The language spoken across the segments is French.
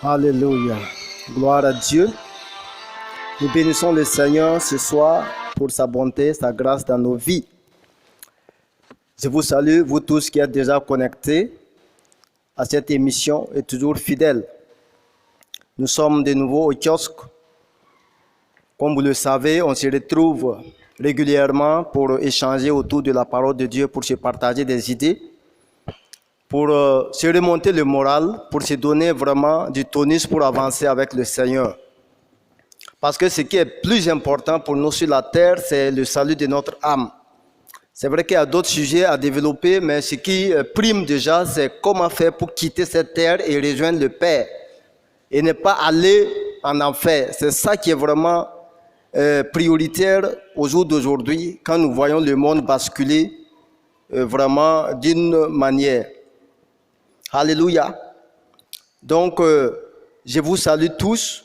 Alléluia. Gloire à Dieu. Nous bénissons le Seigneur ce soir pour sa bonté, sa grâce dans nos vies. Je vous salue, vous tous qui êtes déjà connectés à cette émission et toujours fidèles. Nous sommes de nouveau au kiosque. Comme vous le savez, on se retrouve régulièrement pour échanger autour de la parole de Dieu, pour se partager des idées, pour se remonter le moral, pour se donner vraiment du tonus pour avancer avec le Seigneur. Parce que ce qui est plus important pour nous sur la terre, c'est le salut de notre âme. C'est vrai qu'il y a d'autres sujets à développer, mais ce qui prime déjà, c'est comment faire pour quitter cette terre et rejoindre le Père. Et ne pas aller en enfer. C'est ça qui est vraiment prioritaire au jour d'aujourd'hui, quand nous voyons le monde basculer vraiment d'une manière. Alléluia. Donc, je vous salue tous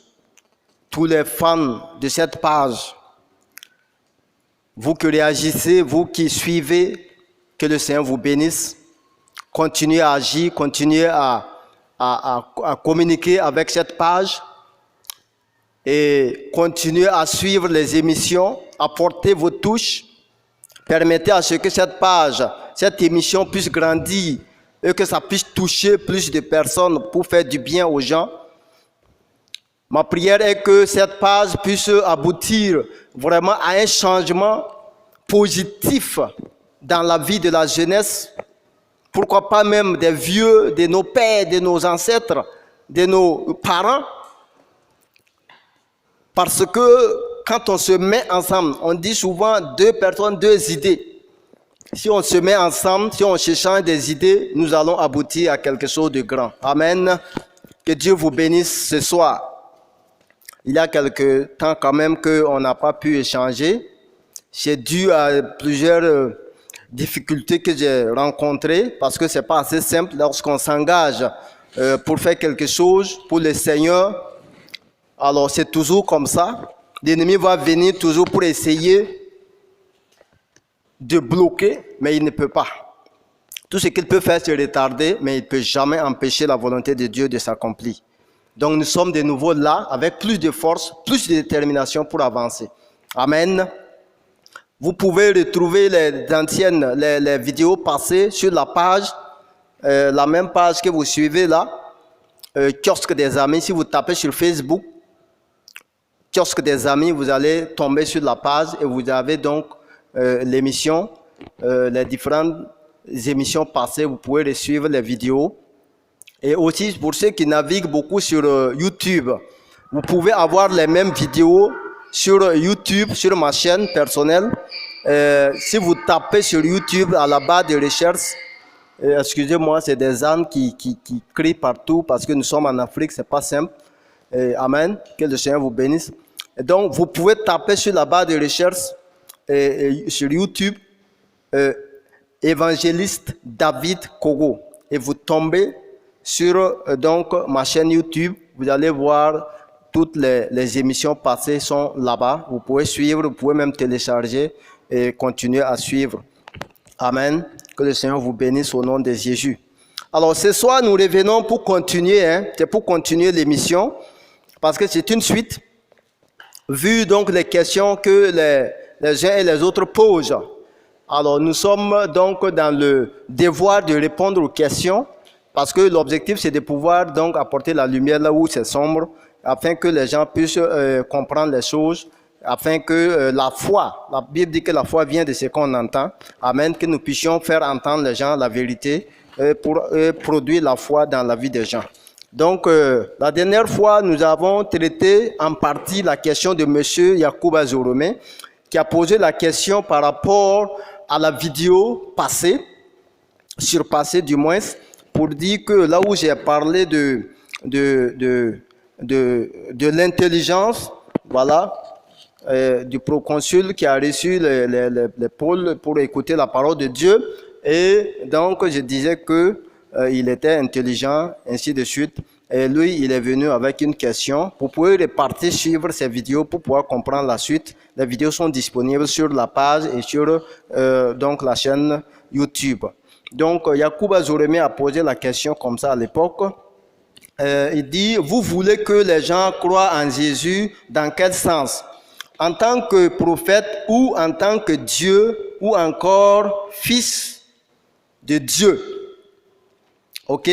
les fans de cette page. Vous qui réagissez, vous qui suivez, que le Seigneur vous bénisse. Continuez à agir, continuez à communiquer avec cette page et continuez à suivre les émissions, apportez vos touches, permettez à ce que cette page, cette émission puisse grandir et que ça puisse toucher plus de personnes pour faire du bien aux gens. Ma prière est que cette page puisse aboutir vraiment à un changement positif dans la vie de la jeunesse. Pourquoi pas même des vieux, de nos pères, de nos ancêtres, de nos parents. Parce que quand on se met ensemble, on dit souvent deux personnes, deux idées. Si on se met ensemble, si on s'échange des idées, nous allons aboutir à quelque chose de grand. Amen. Que Dieu vous bénisse ce soir. Il y a quelque temps quand même qu'on n'a pas pu échanger. C'est dû à plusieurs difficultés que j'ai rencontrées parce que c'est pas assez simple lorsqu'on s'engage pour faire quelque chose pour le Seigneur. Alors c'est toujours comme ça. L'ennemi va venir toujours pour essayer de bloquer, mais il ne peut pas. Tout ce qu'il peut faire, c'est retarder, mais il ne peut jamais empêcher la volonté de Dieu de s'accomplir. Donc nous sommes de nouveau là, avec plus de force, plus de détermination pour avancer. Amen. Vous pouvez retrouver les vidéos passées sur la page, la même page que vous suivez là, Kiosque des Amis. Si vous tapez sur Facebook, Kiosque des Amis, vous allez tomber sur la page et vous avez donc l'émission, les différentes émissions passées, vous pouvez les suivre, les vidéos. Et aussi, pour ceux qui naviguent beaucoup sur YouTube, vous pouvez avoir les mêmes vidéos sur YouTube, sur ma chaîne personnelle. Si vous tapez sur YouTube à la barre de recherche, excusez-moi, c'est des ânes qui crient partout parce que nous sommes en Afrique, c'est pas simple. Amen. Que le Seigneur vous bénisse. Et donc, vous pouvez taper sur la barre de recherche sur YouTube, évangéliste David Kogo, et vous tombez sur donc ma chaîne YouTube. Vous allez voir toutes les émissions passées sont là-bas. Vous pouvez suivre, vous pouvez même télécharger et continuer à suivre. Amen. Que le Seigneur vous bénisse au nom de Jésus. Alors ce soir, nous revenons pour continuer. C'est pour continuer l'émission parce que c'est une suite. Vu donc les questions que les uns et les autres posent. Alors nous sommes donc dans le devoir de répondre aux questions parce que l'objectif c'est de pouvoir donc apporter la lumière là où c'est sombre afin que les gens puissent comprendre les choses, afin que la foi, la Bible dit que la foi vient de ce qu'on entend, amen, que nous puissions faire entendre les gens la vérité pour produire la foi dans la vie des gens. Donc, la dernière fois, nous avons traité en partie la question de M. Yacouba Zoromé, qui a posé la question par rapport à la vidéo passée, surpassée du moins, pour dire que là où j'ai parlé de l'intelligence, voilà, du proconsul qui a reçu les pôles pour écouter la parole de Dieu, et donc je disais que il était intelligent, ainsi de suite. Et lui, il est venu avec une question. Vous pouvez repartir suivre ces vidéos pour pouvoir comprendre la suite. Les vidéos sont disponibles sur la page et sur donc la chaîne YouTube. Donc, Yacouba Zoromé a posé la question comme ça à l'époque. il dit, vous voulez que les gens croient en Jésus dans quel sens? En tant que prophète ou en tant que Dieu ou encore fils de Dieu. Ok?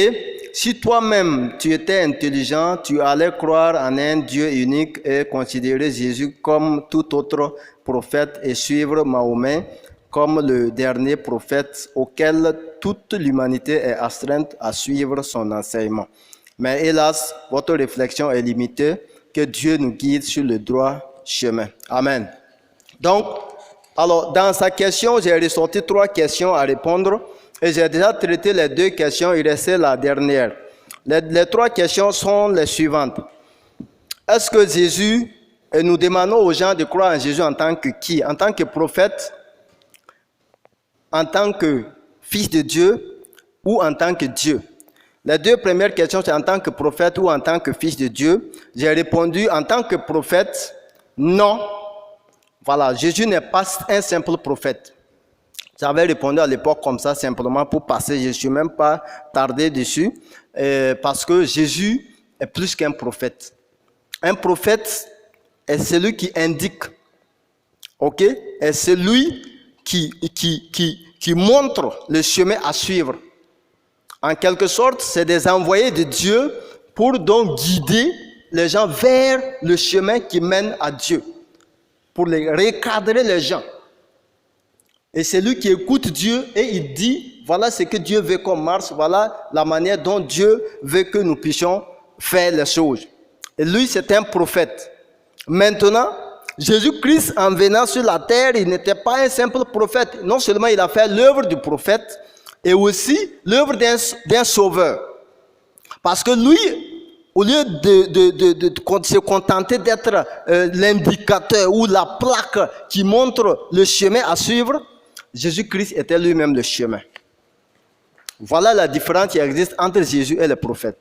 Si toi-même tu étais intelligent, tu allais croire en un Dieu unique et considérer Jésus comme tout autre prophète et suivre Mahomet comme le dernier prophète auquel toute l'humanité est astreinte à suivre son enseignement. Mais hélas, votre réflexion est limitée, que Dieu nous guide sur le droit chemin. Amen. Donc, alors, dans sa question, j'ai ressorti 3 questions à répondre et j'ai déjà traité les 2 questions, il restait la dernière. Les 3 questions sont les suivantes. Est-ce que Jésus, et nous demandons aux gens de croire en Jésus en tant que qui? En tant que prophète, en tant que fils de Dieu ou en tant que Dieu? Les 2 premières questions, c'est en tant que prophète ou en tant que fils de Dieu. J'ai répondu en tant que prophète, non. Voilà, Jésus n'est pas un simple prophète. J'avais répondu à l'époque comme ça, simplement pour passer. Je ne suis même pas tardé dessus, parce que Jésus est plus qu'un prophète. Un prophète est celui qui indique, ok? Est celui qui montre le chemin à suivre. En quelque sorte, c'est des envoyés de Dieu pour donc guider les gens vers le chemin qui mène à Dieu, pour les recadrer les gens. Et c'est lui qui écoute Dieu et il dit, voilà ce que Dieu veut qu'on marche, voilà la manière dont Dieu veut que nous puissions faire les choses. Et lui, c'est un prophète. Maintenant, Jésus-Christ, en venant sur la terre, il n'était pas un simple prophète. Non seulement il a fait l'œuvre du prophète, et aussi l'œuvre d'un sauveur. Parce que lui, au lieu de se contenter d'être l'indicateur ou la plaque qui montre le chemin à suivre, Jésus-Christ était lui-même le chemin. Voilà la différence qui existe entre Jésus et les prophètes.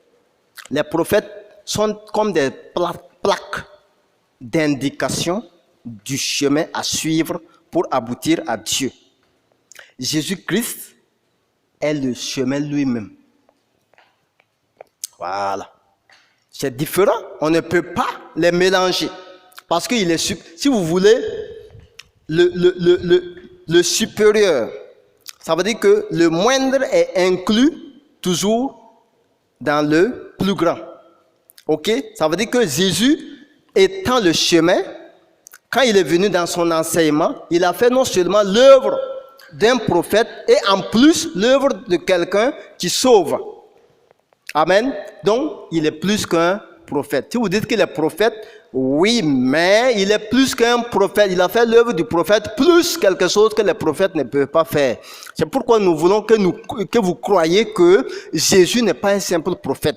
Les prophètes sont comme des plaques d'indication du chemin à suivre pour aboutir à Dieu. Jésus-Christ est le chemin lui-même. Voilà. C'est différent. On ne peut pas les mélanger. Parce qu'il est, si vous voulez, le supérieur, ça veut dire que le moindre est inclus toujours dans le plus grand. Ok? Ça veut dire que Jésus, étant le chemin, quand il est venu dans son enseignement, il a fait non seulement l'œuvre d'un prophète et en plus l'œuvre de quelqu'un qui sauve. Amen. Donc, il est plus qu'un prophète. Si vous dites qu'il est prophète, oui, mais il est plus qu'un prophète. Il a fait l'œuvre du prophète plus quelque chose que les prophètes ne peuvent pas faire. C'est pourquoi nous voulons que vous croyiez que Jésus n'est pas un simple prophète.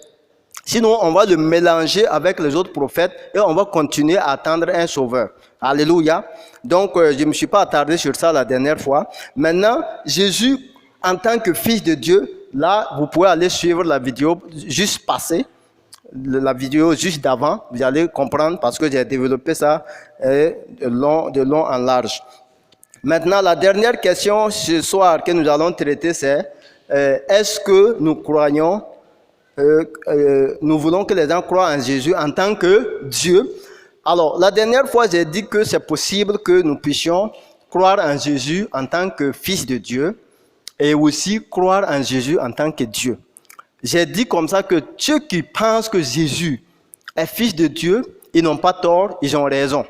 Sinon, on va le mélanger avec les autres prophètes et on va continuer à attendre un sauveur. Alléluia. Donc, je ne me suis pas attardé sur ça la dernière fois. Maintenant, Jésus, en tant que fils de Dieu, là, vous pouvez aller suivre la vidéo juste passée, la vidéo juste d'avant. Vous allez comprendre parce que j'ai développé ça de long en large. Maintenant, la dernière question ce soir que nous allons traiter, c'est est-ce que nous croyons, nous voulons que les gens croient en Jésus en tant que Dieu? Alors, la dernière fois, j'ai dit que c'est possible que nous puissions croire en Jésus en tant que fils de Dieu et aussi croire en Jésus en tant que Dieu. J'ai dit comme ça que ceux qui pensent que Jésus est fils de Dieu, ils n'ont pas tort, ils ont raison.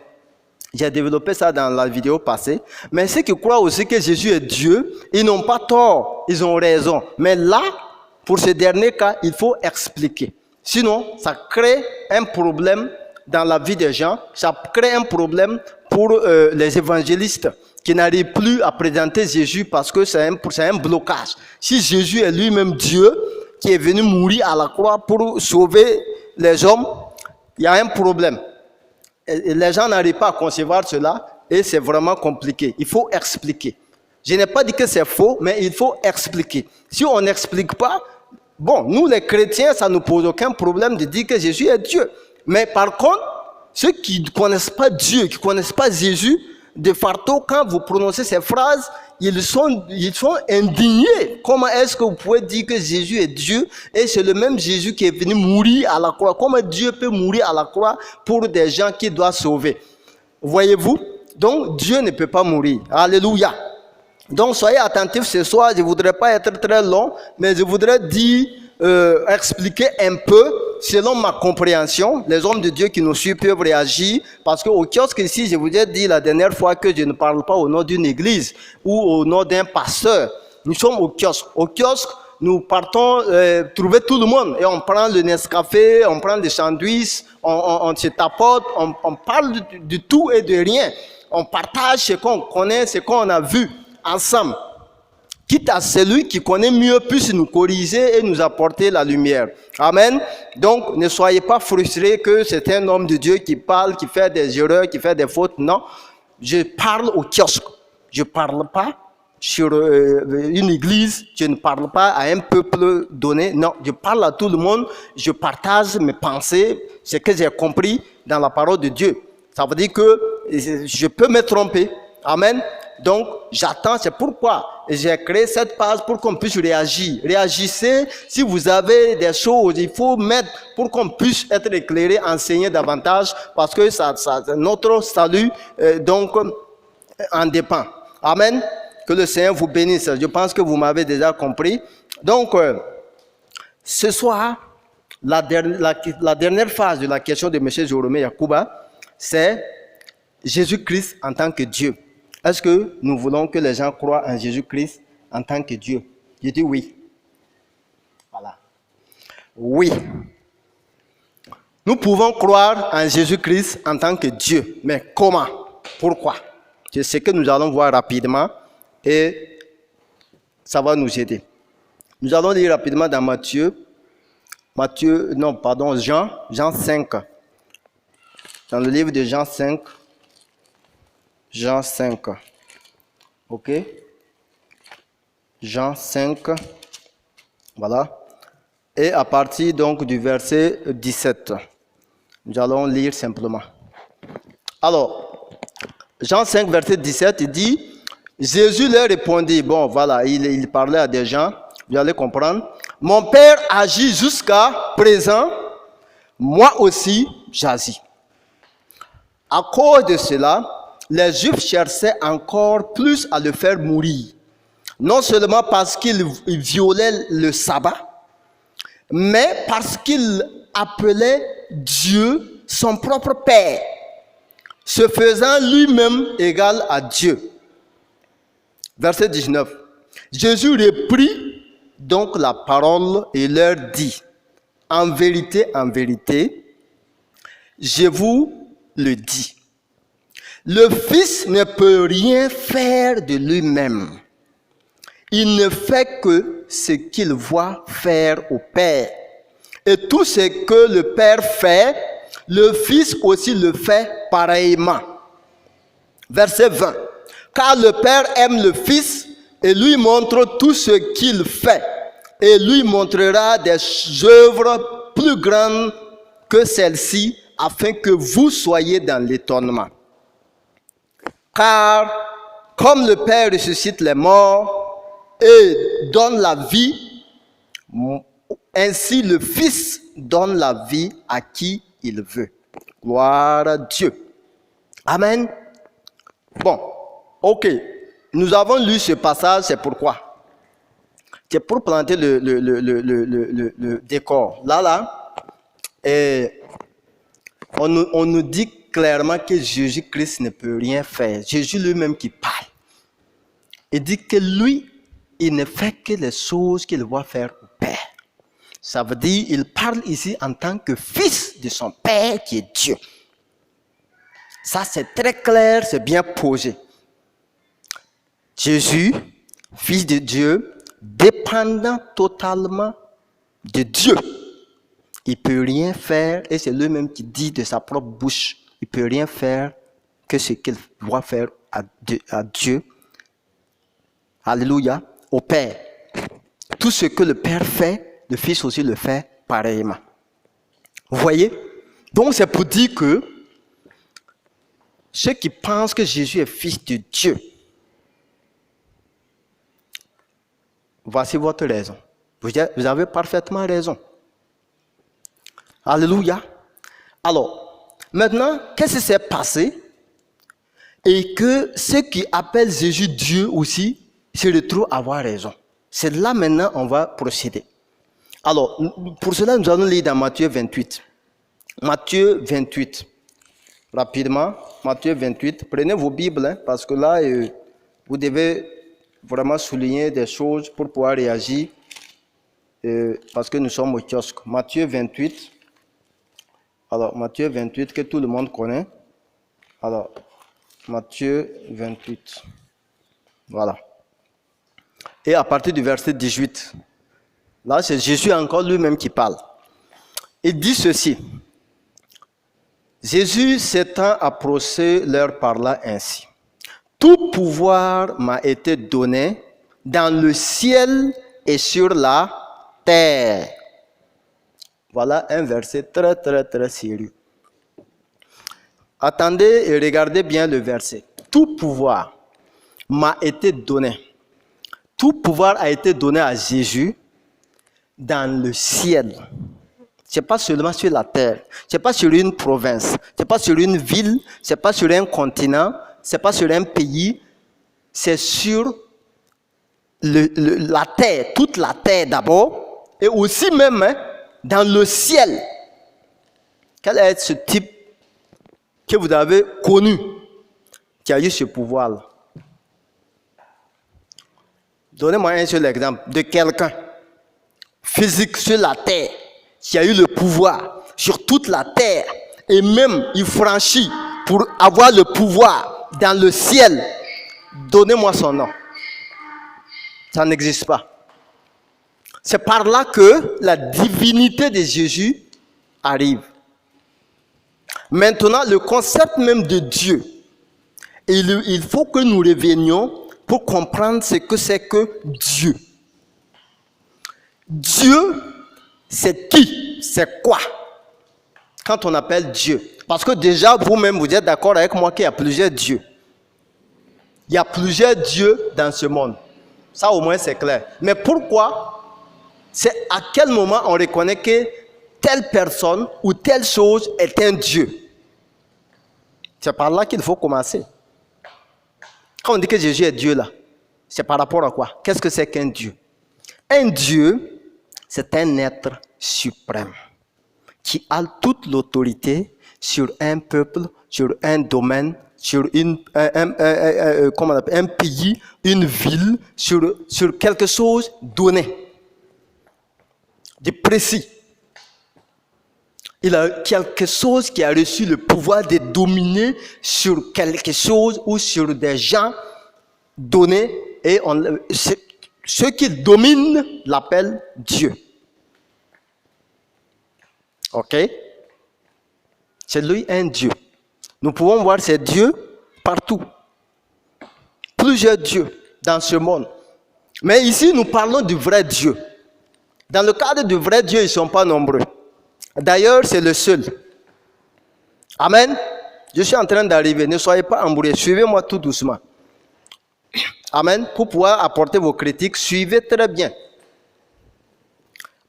J'ai développé ça dans la vidéo passée. Mais ceux qui croient aussi que Jésus est Dieu, ils n'ont pas tort, ils ont raison. Mais là, pour ce dernier cas, il faut expliquer. Sinon, ça crée un problème dans la vie des gens. Ça crée un problème pour les évangélistes qui n'arrivent plus à présenter Jésus parce que c'est un blocage. Si Jésus est lui-même Dieu, qui est venu mourir à la croix pour sauver les hommes, il y a un problème. Et les gens n'arrivent pas à concevoir cela et c'est vraiment compliqué. Il faut expliquer. Je n'ai pas dit que c'est faux, mais il faut expliquer. Si on n'explique pas, bon, nous les chrétiens, ça ne nous pose aucun problème de dire que Jésus est Dieu. Mais par contre, ceux qui ne connaissent pas Dieu, qui ne connaissent pas Jésus, de fardeau, quand vous prononcez ces phrases, ils sont indignés. Comment est-ce que vous pouvez dire que Jésus est Dieu et c'est le même Jésus qui est venu mourir à la croix? Comment Dieu peut mourir à la croix pour des gens qu'il doit sauver? Voyez-vous? Donc, Dieu ne peut pas mourir. Alléluia. Donc, soyez attentifs ce soir. Je ne voudrais pas être très long, mais je voudrais dire, expliquer un peu, selon ma compréhension. Les hommes de Dieu qui nous suivent peuvent réagir, parce qu'au kiosque ici, je vous ai dit la dernière fois que je ne parle pas au nom d'une église ou au nom d'un pasteur. Nous sommes au kiosque. Au kiosque, nous partons trouver tout le monde et on prend le Nescafé, on prend des sandwichs, on se tapote, on parle de tout et de rien. On partage ce qu'on connaît, ce qu'on a vu ensemble. Quitte à celui qui connaît mieux puisse nous corriger et nous apporter la lumière. Amen. Donc, ne soyez pas frustrés que c'est un homme de Dieu qui parle, qui fait des erreurs, qui fait des fautes. Non, je parle au kiosque. Je ne parle pas sur une église, je ne parle pas à un peuple donné. Non, je parle à tout le monde. Je partage mes pensées, ce que j'ai compris dans la parole de Dieu. Ça veut dire que je peux me tromper. Amen. Donc, j'attends, c'est pourquoi j'ai créé cette page pour qu'on puisse réagir. Réagissez si vous avez des choses, il faut mettre pour qu'on puisse être éclairé, enseigner davantage, parce que notre salut donc en dépend. Amen. Que le Seigneur vous bénisse. Je pense que vous m'avez déjà compris. Donc, ce soir, la dernière phase de la question de M. Jérôme Yacouba, c'est Jésus-Christ en tant que Dieu. Est-ce que nous voulons que les gens croient en Jésus-Christ en tant que Dieu? Je dis oui. Voilà. Oui. Nous pouvons croire en Jésus-Christ en tant que Dieu. Mais comment? Pourquoi? C'est ce que nous allons voir rapidement et ça va nous aider. Nous allons lire rapidement dans Jean 5. Dans le livre de Jean 5. Jean 5. Ok? Jean 5. Voilà. Et à partir donc du verset 17. Nous allons lire simplement. Alors, Jean 5, verset 17, il dit, Jésus leur répondit, bon voilà, il parlait à des gens, vous allez comprendre. Mon Père agit jusqu'à présent, moi aussi j'agis. À cause de cela, les Juifs cherchaient encore plus à le faire mourir. Non seulement parce qu'il violait le sabbat, mais parce qu'il appelait Dieu son propre Père, se faisant lui-même égal à Dieu. Verset 19. Jésus reprit donc la parole et leur dit, en vérité, je vous le dis. Le Fils ne peut rien faire de lui-même. Il ne fait que ce qu'il voit faire au Père. Et tout ce que le Père fait, le Fils aussi le fait pareillement. Verset 20. Car le Père aime le Fils et lui montre tout ce qu'il fait. Et lui montrera des œuvres plus grandes que celles-ci, afin que vous soyez dans l'étonnement. Car comme le Père ressuscite les morts et donne la vie, ainsi le Fils donne la vie à qui il veut. Gloire à Dieu. Amen. Bon, ok. Nous avons lu ce passage, c'est pourquoi? C'est pour planter le décor. Là, et on nous dit clairement que Jésus-Christ ne peut rien faire. Jésus lui-même qui parle. Il dit que lui, il ne fait que les choses qu'il voit faire au Père. Ça veut dire qu'il parle ici en tant que fils de son Père qui est Dieu. Ça, c'est très clair, c'est bien posé. Jésus, fils de Dieu, dépendant totalement de Dieu. Il ne peut rien faire, et c'est lui-même qui dit de sa propre bouche, il ne peut rien faire que ce qu'il doit faire à Dieu. Alléluia, au Père. Tout ce que le Père fait, le Fils aussi le fait pareillement. Vous voyez? Donc c'est pour dire que ceux qui pensent que Jésus est fils de Dieu, voici votre raison. Vous avez parfaitement raison. Alléluia. Alors, maintenant, qu'est-ce qui s'est passé? Et que ceux qui appellent Jésus Dieu aussi se retrouvent à avoir raison. C'est là maintenant on va procéder. Alors, pour cela, nous allons lire dans Matthieu 28. Matthieu 28. Rapidement, Matthieu 28. Prenez vos Bibles, hein, parce que là, vous devez vraiment souligner des choses pour pouvoir réagir, parce que nous sommes au kiosque. Matthieu 28. Alors, Matthieu 28, que tout le monde connaît. Alors, Matthieu 28. Voilà. Et à partir du verset 18, là, c'est Jésus encore lui-même qui parle. Il dit ceci. Jésus s'étant approché leur parla ainsi. Tout pouvoir m'a été donné dans le ciel et sur la terre. Voilà un verset très, très, très sérieux. Attendez et regardez bien le verset. Tout pouvoir m'a été donné. Tout pouvoir a été donné à Jésus dans le ciel. Ce n'est pas seulement sur la terre. Ce n'est pas sur une province. Ce n'est pas sur une ville. Ce n'est pas sur un continent. Ce n'est pas sur un pays. C'est sur la terre. Toute la terre d'abord. Et aussi même dans le ciel. Quel est ce type que vous avez connu qui a eu ce pouvoir-là? Donnez-moi un seul exemple de quelqu'un physique sur la terre qui a eu le pouvoir sur toute la terre et même il franchit pour avoir le pouvoir dans le ciel. Donnez-moi son nom. Ça n'existe pas. C'est par là que la divinité de Jésus arrive. Maintenant, le concept même de Dieu, il faut que nous revenions pour comprendre ce que c'est que Dieu. Dieu, c'est qui? C'est quoi? Quand on appelle Dieu. Parce que déjà, vous-même, vous êtes d'accord avec moi qu'il y a plusieurs dieux. Il y a plusieurs dieux dans ce monde. Ça, au moins, c'est clair. Mais pourquoi? C'est à quel moment on reconnaît que telle personne ou telle chose est un Dieu. C'est par là qu'il faut commencer. Quand on dit que Jésus est Dieu là, c'est par rapport à quoi? Qu'est-ce que c'est qu'un Dieu? Un Dieu, c'est un être suprême qui a toute l'autorité sur un peuple, sur un domaine, sur un pays, une ville, sur quelque chose donné, de précis. Il a quelque chose qui a reçu le pouvoir de dominer sur quelque chose ou sur des gens donnés. Et ceux qui dominent l'appellent Dieu. Ok? C'est lui un Dieu. Nous pouvons voir ces dieux partout. Plusieurs dieux dans ce monde. Mais ici, nous parlons du vrai Dieu. Dans le cadre du vrai Dieu, ils ne sont pas nombreux. D'ailleurs, c'est le seul. Amen. Je suis en train d'arriver. Ne soyez pas embrouillés. Suivez-moi tout doucement. Amen. Pour pouvoir apporter vos critiques, suivez très bien.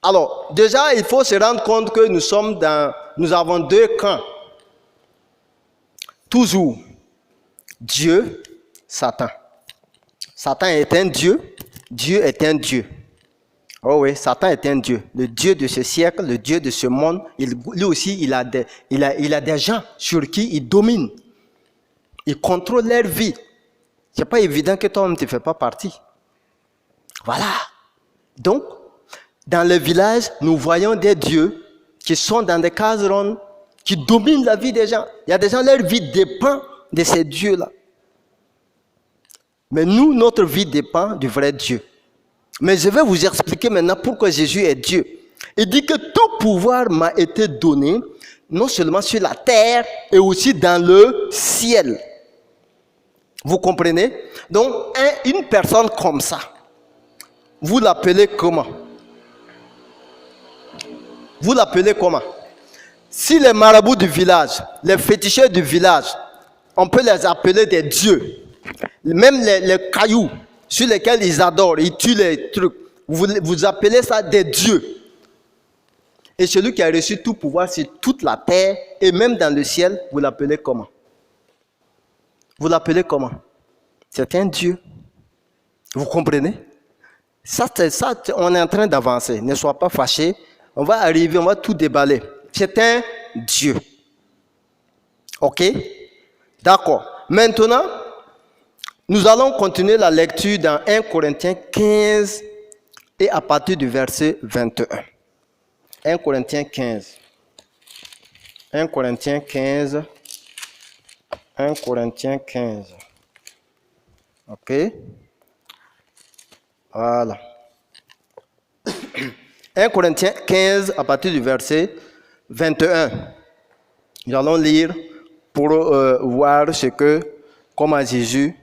Alors, déjà, il faut se rendre compte que nous avons deux camps. Toujours. Dieu, Satan. Satan est un Dieu. Dieu est un Dieu. Oh oui, Satan est un Dieu. Le Dieu de ce siècle, le Dieu de ce monde. Lui aussi, il a des gens sur qui il domine. Il contrôle leur vie. Ce n'est pas évident que toi ne te fais pas partie. Voilà. Donc, dans le village, nous voyons des dieux qui sont dans des cases rondes, qui dominent la vie des gens. Il y a des gens, leur vie dépend de ces dieux-là. Mais nous, notre vie dépend du vrai Dieu. Mais je vais vous expliquer maintenant pourquoi Jésus est Dieu. Il dit que tout pouvoir m'a été donné, non seulement sur la terre, et aussi dans le ciel. Vous comprenez? Donc, une personne comme ça, vous l'appelez comment? Vous l'appelez comment? Si les marabouts du village, les féticheurs du village, on peut les appeler des dieux. Même les cailloux sur lesquels ils adorent, ils tuent les trucs. Vous appelez ça des dieux. Et celui qui a reçu tout pouvoir sur toute la terre et même dans le ciel, vous l'appelez comment? Vous l'appelez comment? C'est un Dieu. Vous comprenez? Ça, on est en train d'avancer. Ne sois pas fâché. On va arriver, on va tout déballer. C'est un Dieu. Ok? D'accord. Maintenant, nous allons continuer la lecture dans 1 Corinthiens 15 et à partir du verset 21. 1 Corinthiens 15. 1 Corinthiens 15. 1 Corinthiens 15. Ok? Voilà. 1 Corinthiens 15 à partir du verset 21. Nous allons lire pour voir ce que, comment Jésus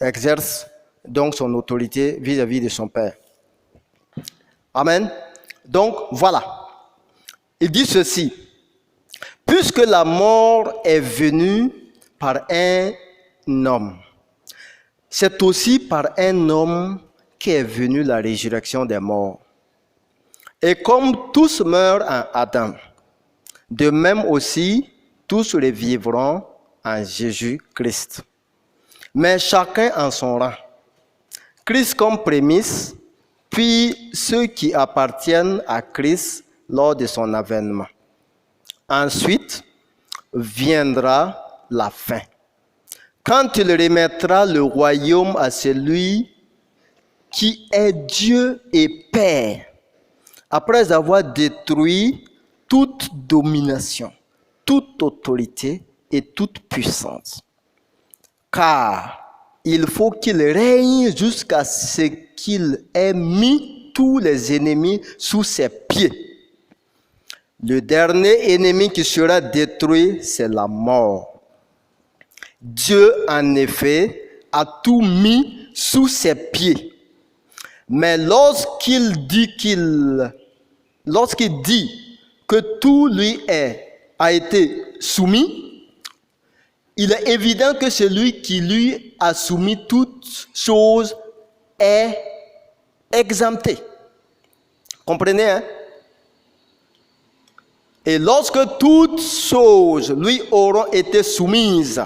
exerce donc son autorité vis-à-vis de son Père. Amen. Donc voilà. Il dit ceci. Puisque la mort est venue par un homme, c'est aussi par un homme qu'est venue la résurrection des morts. Et comme tous meurent en Adam, de même aussi tous revivront en Jésus-Christ. Mais chacun en son rang. Christ comme prémisse, puis ceux qui appartiennent à Christ lors de son avènement. Ensuite viendra la fin, quand il remettra le royaume à celui qui est Dieu et Père, après avoir détruit toute domination, toute autorité et toute puissance. Car il faut qu'il règne jusqu'à ce qu'il ait mis tous les ennemis sous ses pieds. Le dernier ennemi qui sera détruit, c'est la mort. Dieu, en effet, a tout mis sous ses pieds. Mais lorsqu'il dit que tout lui a été soumis, il est évident que celui qui lui a soumis toutes choses est exempté. Comprenez, hein? Et lorsque toutes choses lui auront été soumises,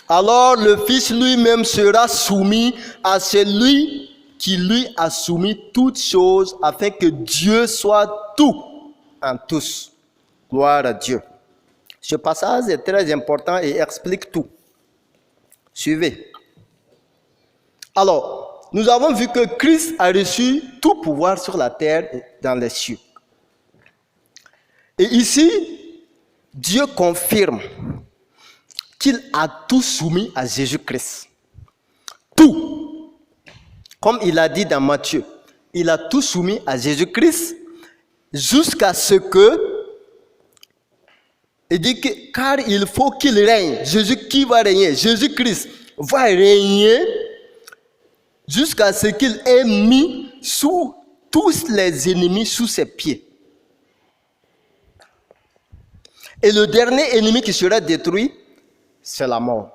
alors le Fils lui-même sera soumis à celui qui lui a soumis toutes choses, afin que Dieu soit tout en tous. Gloire à Dieu. Ce passage est très important et explique tout. Suivez. Alors, nous avons vu que Christ a reçu tout pouvoir sur la terre et dans les cieux. Et ici, Dieu confirme qu'il a tout soumis à Jésus-Christ. Tout. Comme il a dit dans Matthieu, il a tout soumis à Jésus-Christ jusqu'à ce que, il dit que, car il faut qu'il règne. Jésus qui va régner? Jésus-Christ va régner jusqu'à ce qu'il ait mis sous tous les ennemis sous ses pieds. Et le dernier ennemi qui sera détruit, c'est la mort.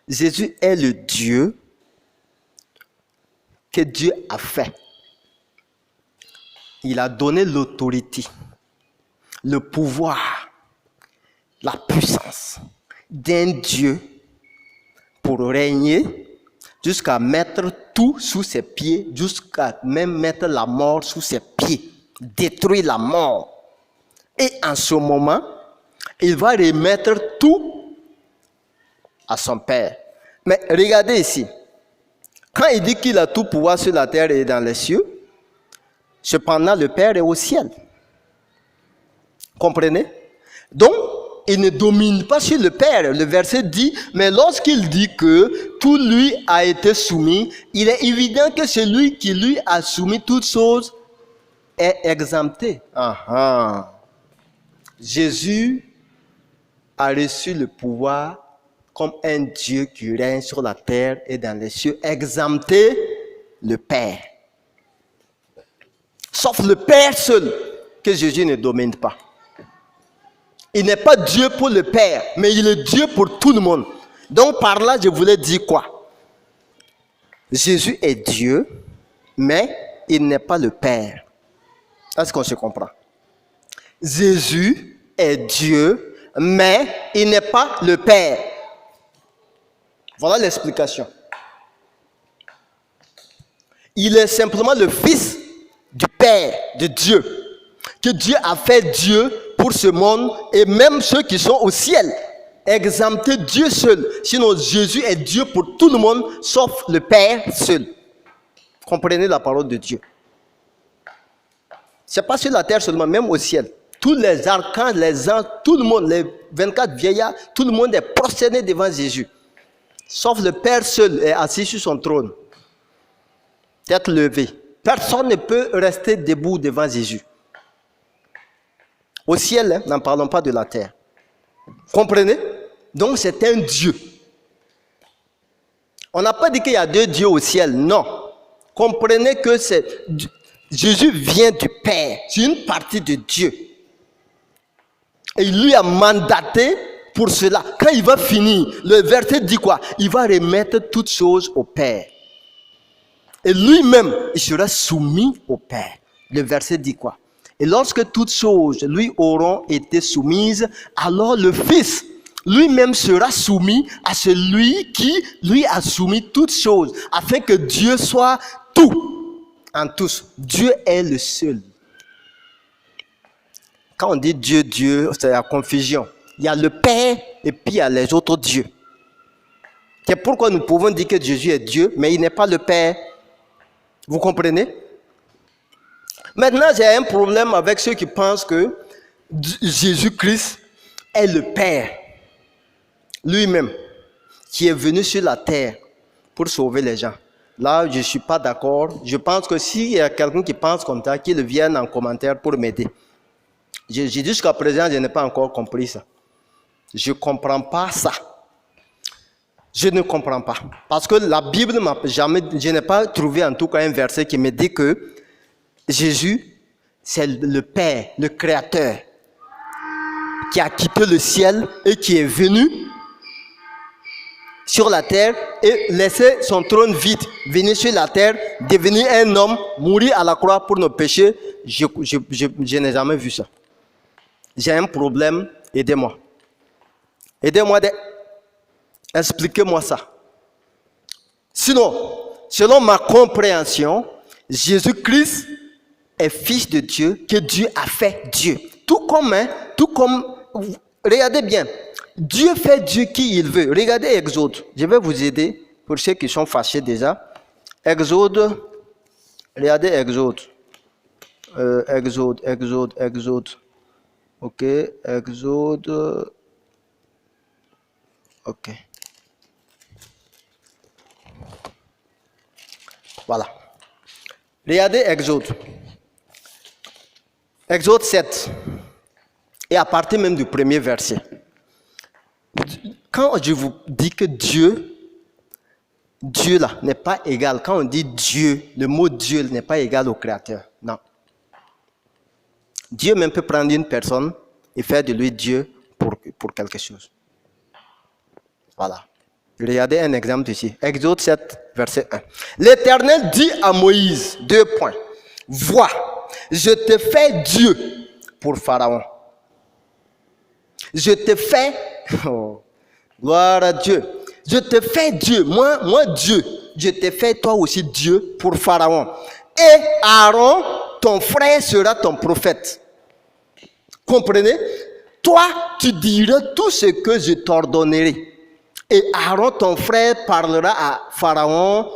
Jésus est le Dieu que Dieu a fait. Il a donné l'autorité, le pouvoir, la puissance d'un Dieu pour régner jusqu'à mettre tout sous ses pieds, jusqu'à même mettre la mort sous ses pieds, détruire la mort. Et en ce moment, il va remettre tout à son Père. Mais regardez ici. Quand il dit qu'il a tout pouvoir sur la terre et dans les cieux, cependant le Père est au ciel. Comprenez? Donc, il ne domine pas sur le Père. Le verset dit, mais lorsqu'il dit que tout lui a été soumis, il est évident que celui qui lui a soumis toutes choses est exempté. Jésus a reçu le pouvoir comme un Dieu qui règne sur la terre et dans les cieux, exempté le Père. Sauf le Père seul que Jésus ne domine pas. Il n'est pas Dieu pour le Père, mais il est Dieu pour tout le monde. Donc par là, je voulais dire quoi? Jésus est Dieu, mais il n'est pas le Père. Est-ce qu'on se comprend? Jésus est Dieu, mais il n'est pas le Père. Voilà l'explication. Il est simplement le Fils du Père, de Dieu, que Dieu a fait Dieu pour ce monde et même ceux qui sont au ciel. Exempté Dieu seul. Sinon, Jésus est Dieu pour tout le monde, sauf le Père seul. Comprenez la parole de Dieu. Ce n'est pas sur la terre seulement, même au ciel. Tous les archanges, les anges, tout le monde, les 24 vieillards, tout le monde est prosterné devant Jésus. Sauf le Père seul est assis sur son trône. Tête levée. Personne ne peut rester debout devant Jésus. Au ciel, hein, n'en parlons pas de la terre. Comprenez? Donc c'est un Dieu. On n'a pas dit qu'il y a deux dieux au ciel, non. Comprenez que Jésus vient du Père, c'est une partie de Dieu. Et il lui a mandaté pour cela. Quand il va finir, le verset dit quoi? Il va remettre toutes choses au Père. Et lui-même, il sera soumis au Père. Le verset dit quoi? Et lorsque toutes choses lui auront été soumises, alors le Fils lui-même sera soumis à celui qui lui a soumis toutes choses, afin que Dieu soit tout en tous. Dieu est le seul. Quand on dit Dieu, Dieu, c'est la confusion. Il y a le Père et puis il y a les autres dieux. C'est pourquoi nous pouvons dire que Jésus est Dieu, mais il n'est pas le Père. Vous comprenez? Maintenant, j'ai un problème avec ceux qui pensent que Jésus-Christ est le Père lui-même, qui est venu sur la terre pour sauver les gens. Là, je ne suis pas d'accord. Je pense que s'il y a quelqu'un qui pense comme ça, qu'il vienne en commentaire pour m'aider. J'ai dit jusqu'à présent, je n'ai pas encore compris ça. Je ne comprends pas ça. Je ne comprends pas. Parce que la Bible m'a jamais, je n'ai pas trouvé en tout cas un verset qui me dit que Jésus, c'est le Père, le Créateur, qui a quitté le ciel et qui est venu sur la terre et laissé son trône vide, venir sur la terre, devenir un homme, mourir à la croix pour nos péchés. Je n'ai jamais vu ça. J'ai un problème, aidez-moi. Aidez-moi, expliquez-moi ça. Sinon, selon ma compréhension, Jésus-Christ est fils de Dieu, que Dieu a fait Dieu. Tout comme, regardez bien, Dieu fait Dieu qui il veut. Regardez Exode. Je vais vous aider pour ceux qui sont fâchés déjà. Exode. Regardez Exode. Exode. Ok, Exode. Ok. Voilà. Regardez Exode. Exode 7. Et à partir même du premier verset. Quand je vous dis que Dieu là n'est pas égal, quand on dit Dieu, le mot Dieu n'est pas égal au Créateur. Non. Dieu même peut prendre une personne et faire de lui Dieu pour quelque chose. Voilà. Regardez un exemple ici. Exode 7, verset 1. L'Éternel dit à Moïse, 2 points. Vois, je te fais Dieu pour Pharaon. Je te fais, oh, gloire à Dieu. Je te fais Dieu, moi Dieu. Je te fais toi aussi Dieu pour Pharaon. Et Aaron, ton frère, sera ton prophète. Comprenez? Toi, tu diras tout ce que je t'ordonnerai. Et Aaron, ton frère, parlera à Pharaon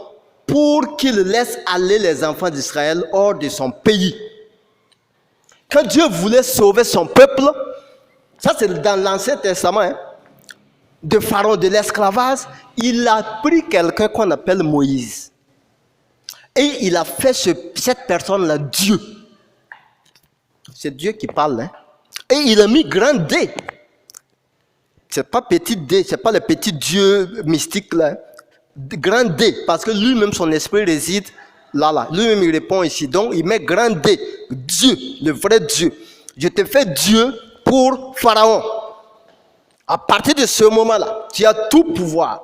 pour qu'il laisse aller les enfants d'Israël hors de son pays. Quand Dieu voulait sauver son peuple, ça c'est dans l'Ancien Testament, hein, de Pharaon, de l'esclavage, il a pris quelqu'un qu'on appelle Moïse. Et il a fait cette personne-là Dieu. C'est Dieu qui parle. Hein. Et il a mis grand D. C'est pas petit D, c'est pas le petit Dieu mystique là. Grand D, parce que lui-même son esprit réside là. Lui-même il répond ici. Donc il met grand D, Dieu, le vrai Dieu. Je te fais Dieu pour Pharaon. À partir de ce moment-là, tu as tout pouvoir.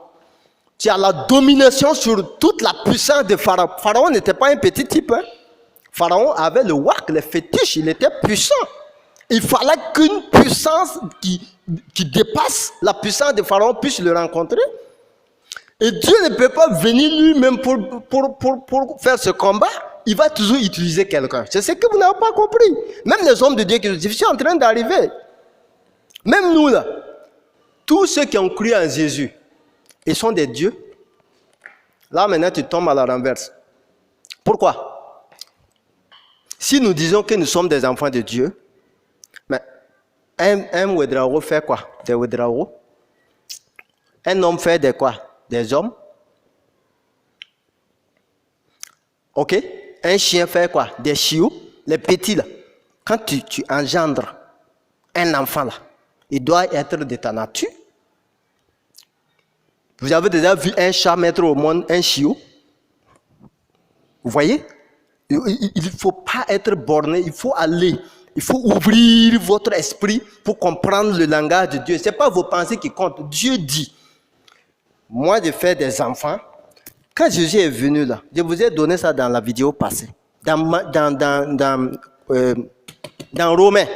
Tu as la domination sur toute la puissance de Pharaon. Pharaon n'était pas un petit type. Hein? Pharaon avait le wak, les fétiches, il était puissant. Il fallait qu'une puissance qui dépasse la puissance de Pharaon puisse le rencontrer. Et Dieu ne peut pas venir lui-même pour faire ce combat. Il va toujours utiliser quelqu'un. C'est ce que vous n'avez pas compris. Même les hommes de Dieu qui sont en train d'arriver. Même nous là. Tous ceux qui ont cru en Jésus, ils sont des dieux. Là maintenant tu tombes à la renverse. Pourquoi? Si nous disons que nous sommes des enfants de Dieu, mais un Ouedraogo fait quoi? Des Ouedraogo. Un homme fait des quoi? Des hommes. Ok? Un chien fait quoi? Des chiots. Les petits là. Quand tu engendres un enfant là, il doit être de ta nature. Vous avez déjà vu un chat mettre au monde un chiot? Vous voyez? Il ne faut pas être borné, il faut aller. Il faut ouvrir votre esprit pour comprendre le langage de Dieu. Ce n'est pas vos pensées qui comptent. Dieu dit. Moi, je fais des enfants. Quand Jésus est venu là, je vous ai donné ça dans la vidéo passée. Dans Romains,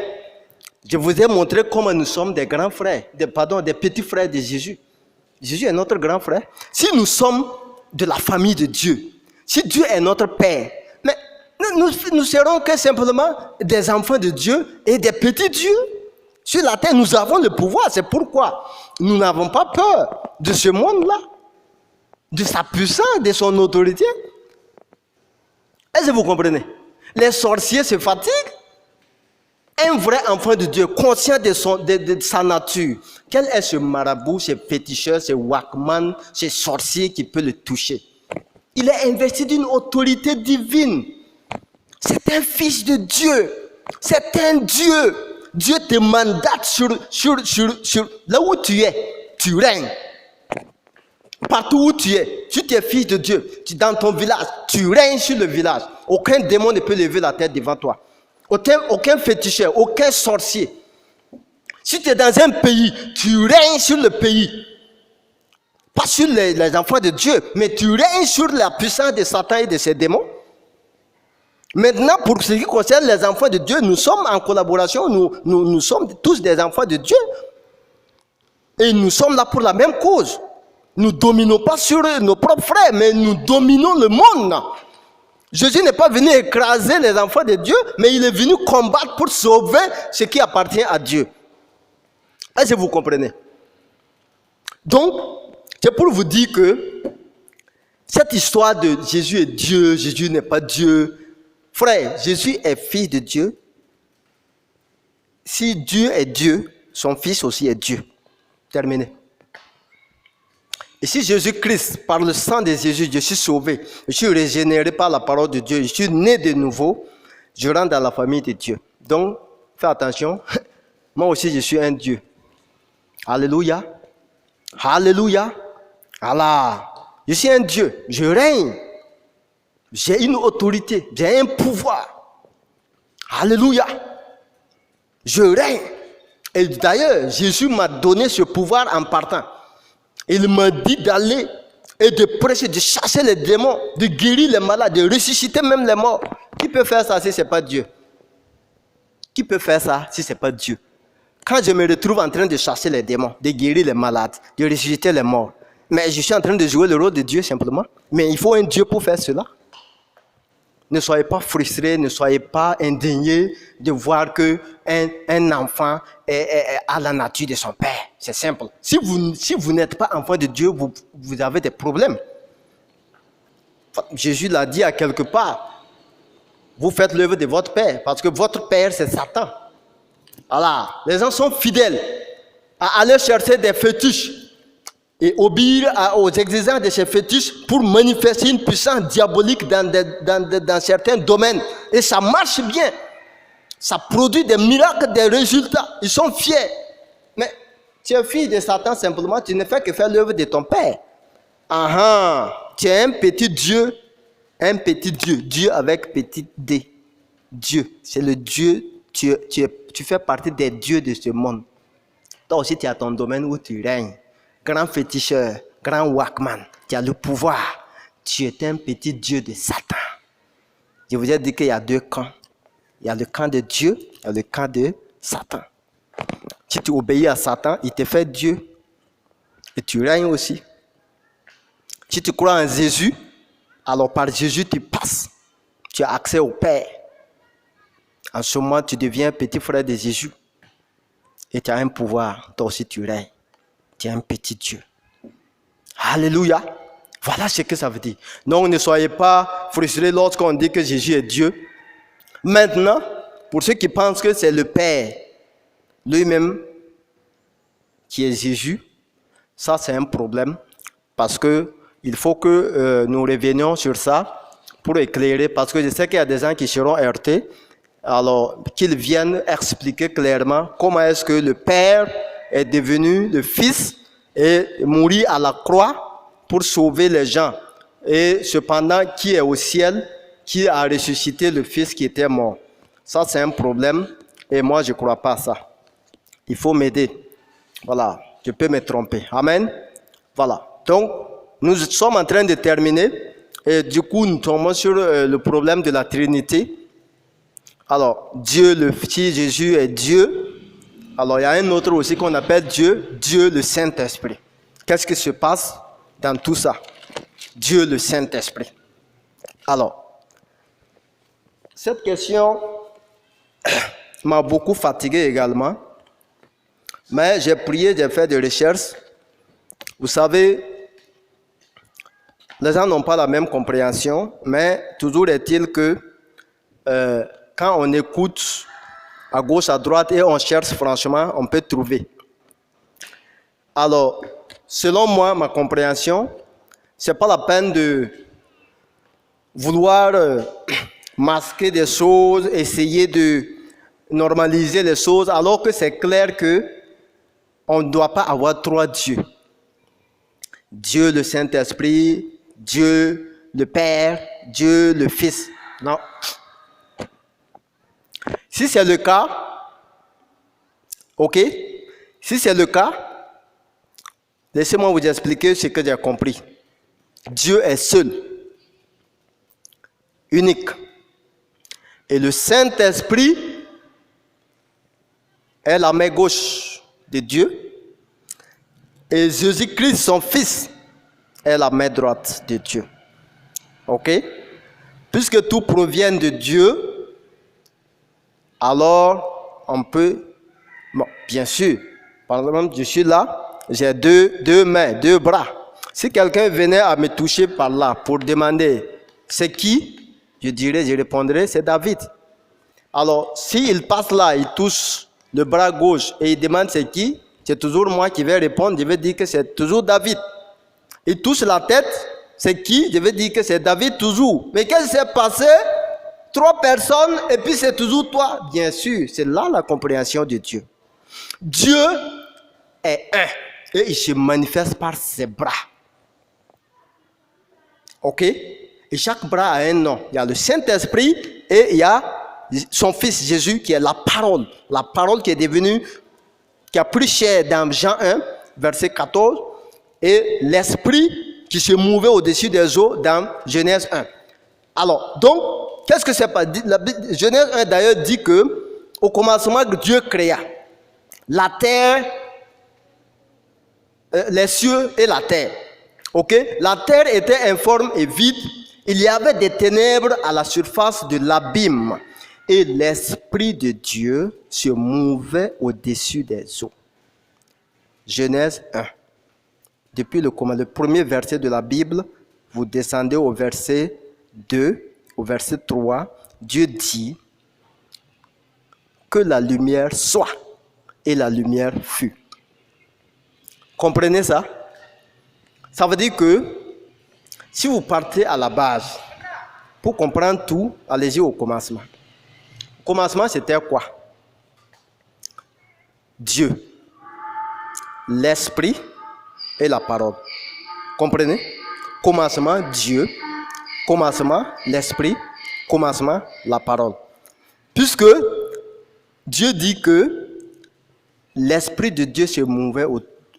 je vous ai montré comment nous sommes des grands frères, des petits frères de Jésus. Jésus est notre grand frère. Si nous sommes de la famille de Dieu, si Dieu est notre Père, mais nous serons que simplement des enfants de Dieu et des petits dieux. Sur la terre, nous avons le pouvoir. C'est pourquoi nous n'avons pas peur de ce monde-là, de sa puissance, de son autorité. Est-ce que vous comprenez? Les sorciers se fatiguent. Un vrai enfant de Dieu, conscient de sa nature. Quel est ce marabout, ce féticheur, ce wakman, ce sorcier qui peut le toucher? Il est investi d'une autorité divine. C'est un fils de Dieu. C'est un Dieu. Dieu te mandate sur là où tu es. Tu règnes. Partout où tu es. Si tu es fils de Dieu, dans ton village, tu règnes sur le village. Aucun démon ne peut lever la tête devant toi. Aucun féticheur, aucun sorcier. Si tu es dans un pays, tu règnes sur le pays. Pas sur les enfants de Dieu, mais tu règnes sur la puissance de Satan et de ses démons. Maintenant, pour ce qui concerne les enfants de Dieu, nous sommes en collaboration, nous sommes tous des enfants de Dieu. Et nous sommes là pour la même cause. Nous ne dominons pas sur nos propres frères, mais nous dominons le monde. Jésus n'est pas venu écraser les enfants de Dieu, mais il est venu combattre pour sauver ce qui appartient à Dieu. Est-ce que vous comprenez? Donc, c'est pour vous dire que cette histoire de Jésus est Dieu, Jésus n'est pas Dieu. Frère, Jésus est fils de Dieu. Si Dieu est Dieu, son fils aussi est Dieu. Terminé. Et si Jésus-Christ, par le sang de Jésus, je suis sauvé, je suis régénéré par la parole de Dieu, je suis né de nouveau, je rentre dans la famille de Dieu. Donc, fais attention, moi aussi je suis un Dieu. Alléluia. Alléluia. Allah. Je suis un Dieu, je règne. J'ai une autorité, j'ai un pouvoir. Alléluia. Je règne. Et d'ailleurs, Jésus m'a donné ce pouvoir en partant. Il m'a dit d'aller et de prêcher, de chasser les démons, de guérir les malades, de ressusciter même les morts. Qui peut faire ça si ce n'est pas Dieu? Qui peut faire ça si ce n'est pas Dieu? Quand je me retrouve en train de chasser les démons, de guérir les malades, de ressusciter les morts, mais je suis en train de jouer le rôle de Dieu simplement. Mais il faut un Dieu pour faire cela. Ne soyez pas frustrés, ne soyez pas indignés de voir qu'un enfant a la nature de son père. C'est simple. Si vous n'êtes pas enfant de Dieu, vous avez des problèmes. Jésus l'a dit à quelque part. Vous faites l'œuvre de votre père, parce que votre père, c'est Satan. Voilà. Les gens sont fidèles à aller chercher des fétiches et obéir aux exigences de ces fétiches pour manifester une puissance diabolique dans certains domaines. Et ça marche bien. Ça produit des miracles, des résultats. Ils sont fiers. Mais tu es fille de Satan simplement, tu ne fais que faire l'œuvre de ton père. Tu es un petit Dieu. Un petit Dieu. Dieu avec petit D. Dieu. C'est le Dieu. Tu tu fais partie des dieux de ce monde. Toi aussi, tu as ton domaine où tu règnes. Grand féticheur, grand Walkman, tu as le pouvoir. Tu es un petit dieu de Satan. Je vous ai dit qu'il y a deux camps. Il y a le camp de Dieu, il y a le camp de Satan. Si tu obéis à Satan, il te fait Dieu. Et tu règnes aussi. Si tu crois en Jésus, alors par Jésus tu passes. Tu as accès au Père. En ce moment, tu deviens petit frère de Jésus. Et tu as un pouvoir. Toi aussi, tu règnes. Tu es un petit Dieu. Alléluia. Voilà ce que ça veut dire. Donc, ne soyez pas frustrés lorsqu'on dit que Jésus est Dieu. Maintenant, pour ceux qui pensent que c'est le Père lui-même qui est Jésus, ça c'est un problème. Parce que il faut que nous revenions sur ça pour éclairer. Parce que je sais qu'il y a des gens qui seront heurtés. Alors, qu'ils viennent expliquer clairement comment est-ce que le Père est devenu le Fils et mourit à la croix pour sauver les gens. Et cependant, qui est au ciel, qui a ressuscité le Fils qui était mort. Ça, c'est un problème. Et moi, je ne crois pas à ça. Il faut m'aider. Voilà. Je peux me tromper. Amen. Voilà. Donc, nous sommes en train de terminer. Et du coup, nous tombons sur le problème de la Trinité. Alors, Dieu, si Jésus est Dieu, alors il y a un autre aussi qu'on appelle Dieu, Dieu le Saint-Esprit. Qu'est-ce qui se passe dans tout ça? Dieu le Saint-Esprit. Alors, cette question m'a beaucoup fatigué également, mais j'ai prié, j'ai fait des recherches. Vous savez, les gens n'ont pas la même compréhension, mais toujours est-il que quand on écoute à gauche, à droite et on cherche franchement, on peut trouver. Alors, selon moi, ma compréhension, ce n'est pas la peine de vouloir masquer des choses, essayer de normaliser les choses, alors que c'est clair que on ne doit pas avoir trois dieux. Dieu le Saint-Esprit, Dieu le Père, Dieu le Fils. Non. Si c'est le cas, ok, si c'est le cas, laissez-moi vous expliquer ce que j'ai compris. Dieu est seul, unique. Et le Saint-Esprit est la main gauche de Dieu. Et Jésus-Christ, son Fils, est la main droite de Dieu. Ok? Puisque tout provient de Dieu, alors on peut, bon, bien sûr, par exemple, je suis là, j'ai deux mains, deux bras. Si quelqu'un venait à me toucher par là pour demander c'est qui, je répondrais c'est David. Alors, s'il passe là, il touche le bras gauche et il demande c'est qui, c'est toujours moi qui vais répondre, je vais dire que c'est toujours David. Il touche la tête, c'est qui, je vais dire que c'est David toujours. Mais qu'est-ce qui s'est passé? Trois personnes et puis c'est toujours toi. Bien sûr, c'est là la compréhension de Dieu. Dieu est un et il se manifeste par ses bras. Ok? Et chaque bras a un nom. Il y a le Saint-Esprit et il y a son Fils Jésus qui est la parole qui est devenue, qui a pris chair dans Jean 1, verset 14, et l'Esprit qui se mouvait au-dessus des eaux dans Genèse 1. Alors, donc, qu'est-ce que c'est pas dit? Genèse 1 d'ailleurs dit que au commencement Dieu créa la terre, les cieux et la terre. Ok? La terre était informe et vide. Il y avait des ténèbres à la surface de l'abîme. Et l'Esprit de Dieu se mouvait au-dessus des eaux. Genèse 1. Depuis le premier verset de la Bible, vous descendez au verset 2, au verset 3. Dieu dit que la lumière soit. Et la lumière fut. Comprenez ça? Ça veut dire que si vous partez à la base, pour comprendre tout, allez-y au commencement. Au commencement, c'était quoi? Dieu, l'Esprit et la parole. Comprenez? Commencement, Dieu. Commencement, l'Esprit. Commencement, la parole. Puisque Dieu dit que l'Esprit de Dieu se mouvait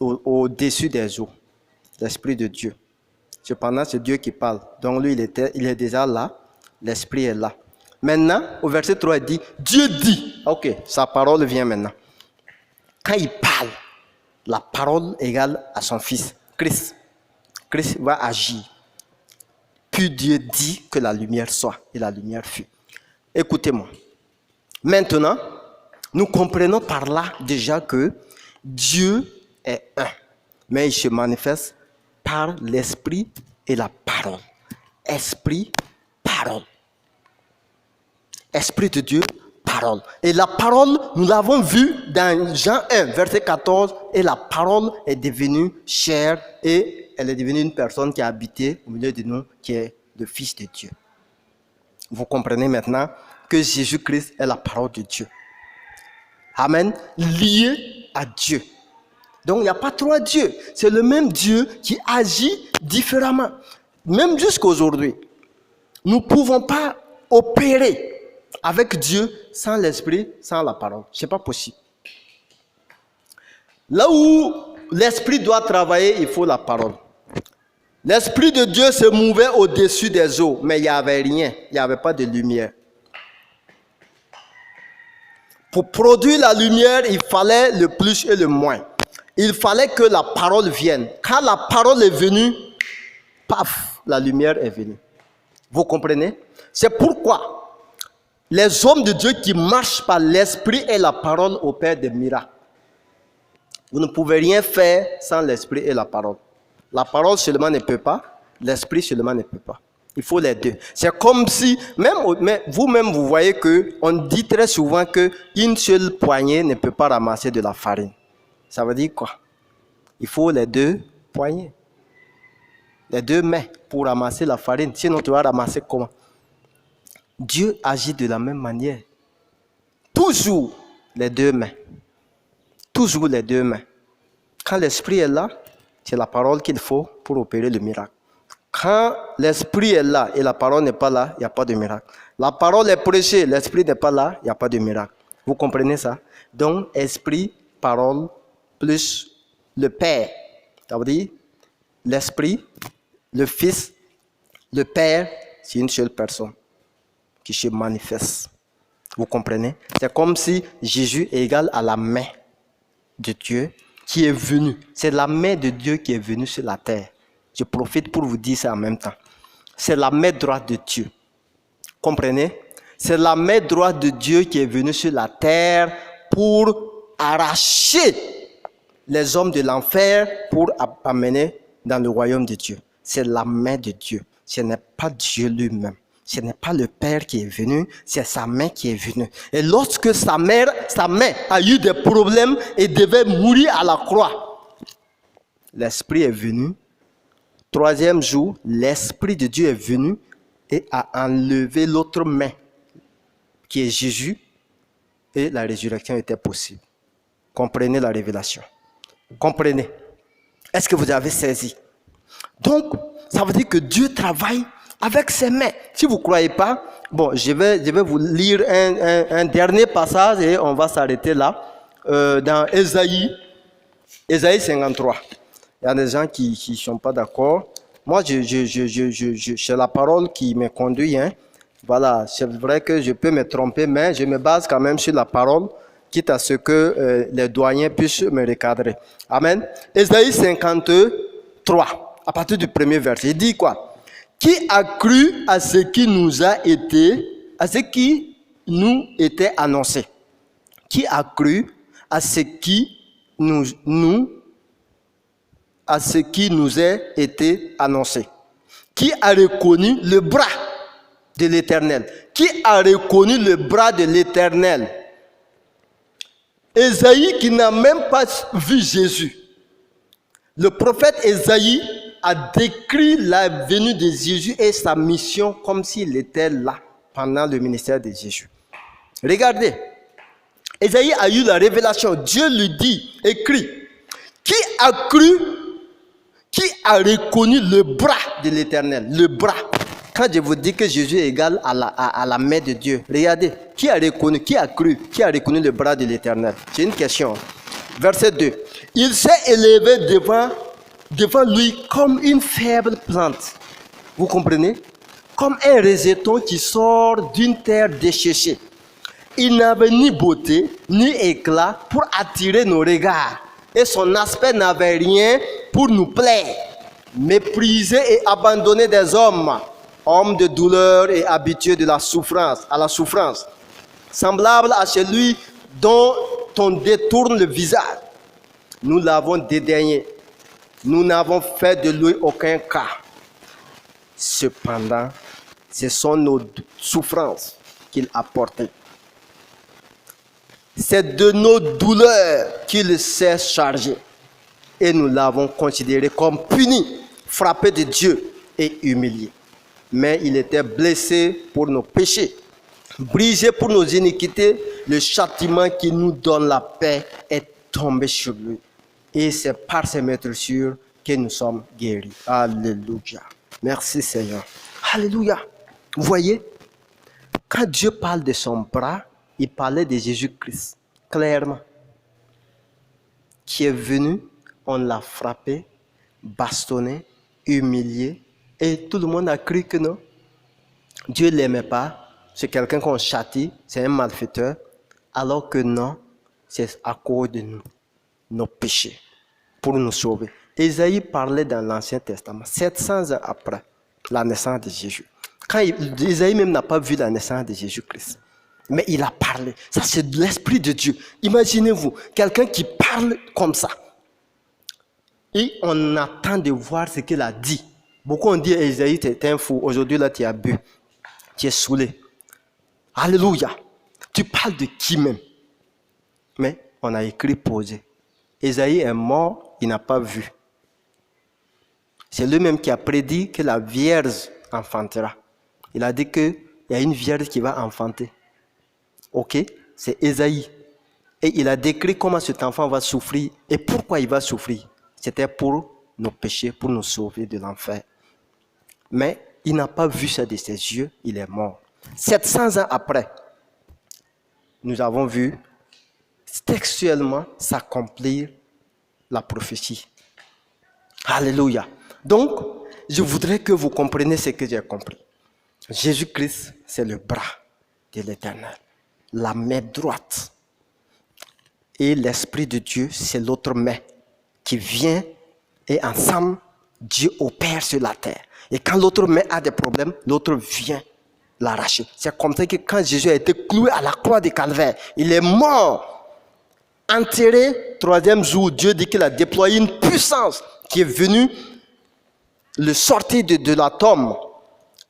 au-dessus des eaux. L'Esprit de Dieu. Cependant, c'est Dieu qui parle. Donc lui, il est déjà là. L'Esprit est là. Maintenant, au verset 3, il dit, Dieu dit. Ok, sa parole vient maintenant. Quand il parle, la parole égale à son Fils, Christ. Christ va agir. Puis Dieu dit que la lumière soit, et la lumière fut. Écoutez-moi. Maintenant, nous comprenons par là déjà que Dieu est un. Mais il se manifeste par l'Esprit et la parole. Esprit, parole. Esprit de Dieu, parole. Et la parole, nous l'avons vu dans Jean 1, verset 14, et la parole est devenue chair et elle est devenue une personne qui a habité au milieu de nous, qui est le Fils de Dieu. Vous comprenez maintenant que Jésus-Christ est la parole de Dieu. Amen. Lié à Dieu. Donc il n'y a pas trois dieux. C'est le même Dieu qui agit différemment. Même jusqu'à aujourd'hui, nous ne pouvons pas opérer avec Dieu sans l'Esprit, sans la parole. Ce n'est pas possible. Là où l'Esprit doit travailler, il faut la parole. L'Esprit de Dieu se mouvait au-dessus des eaux, mais il n'y avait rien. Il n'y avait pas de lumière. Pour produire la lumière, il fallait le plus et le moins. Il fallait que la parole vienne. Quand la parole est venue, paf, la lumière est venue. Vous comprenez? C'est pourquoi les hommes de Dieu qui marchent par l'Esprit et la parole opèrent des miracles. Vous ne pouvez rien faire sans l'Esprit et la parole. La parole seulement ne peut pas, l'Esprit seulement ne peut pas. Il faut les deux. C'est comme si, même vous-même, vous voyez qu'on dit très souvent qu'une seule poignée ne peut pas ramasser de la farine. Ça veut dire quoi? Il faut les deux poignées, les deux mains pour ramasser la farine. Sinon, tu vas ramasser comment? Dieu agit de la même manière. Toujours les deux mains. Toujours les deux mains. Quand l'Esprit est là, c'est la parole qu'il faut pour opérer le miracle. Quand l'Esprit est là et la parole n'est pas là, il n'y a pas de miracle. La parole est prêchée, l'Esprit n'est pas là, il n'y a pas de miracle. Vous comprenez ça? Donc, Esprit, parole, plus le Père. Ça veut dire l'Esprit, le Fils, le Père, c'est une seule personne qui se manifeste. Vous comprenez? C'est comme si Jésus est égal à la main de Dieu qui est venue. C'est la main de Dieu qui est venue sur la terre. Je profite pour vous dire ça en même temps. C'est la main droite de Dieu. Comprenez? C'est la main droite de Dieu qui est venue sur la terre pour arracher les hommes de l'enfer pour amener dans le royaume de Dieu. C'est la main de Dieu. Ce n'est pas Dieu lui-même. Ce n'est pas le Père qui est venu, c'est sa main qui est venue. Et lorsque sa main a eu des problèmes et devait mourir à la croix, l'Esprit est venu. Troisième jour, l'Esprit de Dieu est venu et a enlevé l'autre main, qui est Jésus, et la résurrection était possible. Comprenez la révélation. Comprenez. Est-ce que vous avez saisi? Donc, ça veut dire que Dieu travaille avec ses mains. Si vous ne croyez pas, bon, je vais vous lire un dernier passage et on va s'arrêter là. Dans Ésaïe 53. Il y a des gens qui ne sont pas d'accord. Moi, c'est la parole qui me conduit. Hein. Voilà, c'est vrai que je peux me tromper, mais je me base quand même sur la parole, quitte à ce que les doyens puissent me recadrer. Amen. Ésaïe 53, à partir du premier verset, il dit quoi? Qui a cru à ce qui nous a été, à ce qui nous était annoncé? Qui a cru à ce qui à ce qui nous est été annoncé? Qui a reconnu le bras de l'Éternel? Qui a reconnu le bras de l'Éternel? Ésaïe qui n'a même pas vu Jésus. Le prophète Ésaïe a décrit la venue de Jésus et sa mission comme s'il était là pendant le ministère de Jésus. Regardez, Ésaïe a eu la révélation. Dieu lui dit, écrit, qui a cru, qui a reconnu le bras de l'Éternel? Le bras. Quand je vous dis que Jésus est égal à la main de Dieu, regardez, qui a reconnu, qui a cru, qui a reconnu le bras de l'Éternel? C'est une question. Verset 2. Il s'est élevé devant lui comme une faible plante. Vous comprenez? Comme un rejeton qui sort d'une terre desséchée. Il n'avait ni beauté, ni éclat pour attirer nos regards. Et son aspect n'avait rien pour nous plaire. Méprisé et abandonné des hommes, homme de douleur et habitué à la souffrance, semblable à celui dont on détourne le visage. Nous l'avons dédaigné. Nous n'avons fait de lui aucun cas. Cependant, ce sont nos souffrances qu'il a portées. C'est de nos douleurs qu'il s'est chargé. Et nous l'avons considéré comme puni, frappé de Dieu et humilié. Mais il était blessé pour nos péchés, brisé pour nos iniquités. Le châtiment qui nous donne la paix est tombé sur lui. Et c'est par ses meurtrissures que nous sommes guéris. Alléluia. Merci Seigneur. Alléluia. Vous voyez, quand Dieu parle de son bras, il parlait de Jésus-Christ, clairement. Qui est venu, on l'a frappé, bastonné, humilié. Et tout le monde a cru que non. Dieu ne l'aimait pas. C'est quelqu'un qu'on châtie, c'est un malfaiteur. Alors que non, c'est à cause de nous, nos péchés, pour nous sauver. Ésaïe parlait dans l'Ancien Testament, 700 ans après la naissance de Jésus. Quand Ésaïe même n'a pas vu la naissance de Jésus-Christ. Mais il a parlé. Ça, c'est de l'Esprit de Dieu. Imaginez-vous, quelqu'un qui parle comme ça. Et on attend de voir ce qu'il a dit. Beaucoup ont dit, Ésaïe, tu es un fou. Aujourd'hui, là, tu as bu. Tu es saoulé. Alléluia. Tu parles de qui même? Mais on a écrit posé. Ésaïe est mort, il n'a pas vu. C'est lui-même qui a prédit que la Vierge enfantera. Il a dit qu'il y a une Vierge qui va enfanter. Ok? C'est Ésaïe. Et il a décrit comment cet enfant va souffrir et pourquoi il va souffrir. C'était pour nos péchés, pour nous sauver de l'enfer. Mais il n'a pas vu ça de ses yeux, il est mort. 700 ans après, nous avons vu textuellement s'accomplir la prophétie. Alléluia. Donc, je voudrais que vous compreniez ce que j'ai compris. Jésus-Christ, c'est le bras de l'Éternel, la main droite. Et l'Esprit de Dieu, c'est l'autre main qui vient et ensemble, Dieu opère sur la terre. Et quand l'autre main a des problèmes, l'autre vient l'arracher. C'est comme ça que quand Jésus a été cloué à la croix de Calvaire, il est mort, enterré, troisième jour, Dieu dit qu'il a déployé une puissance qui est venue le sortir de la tombe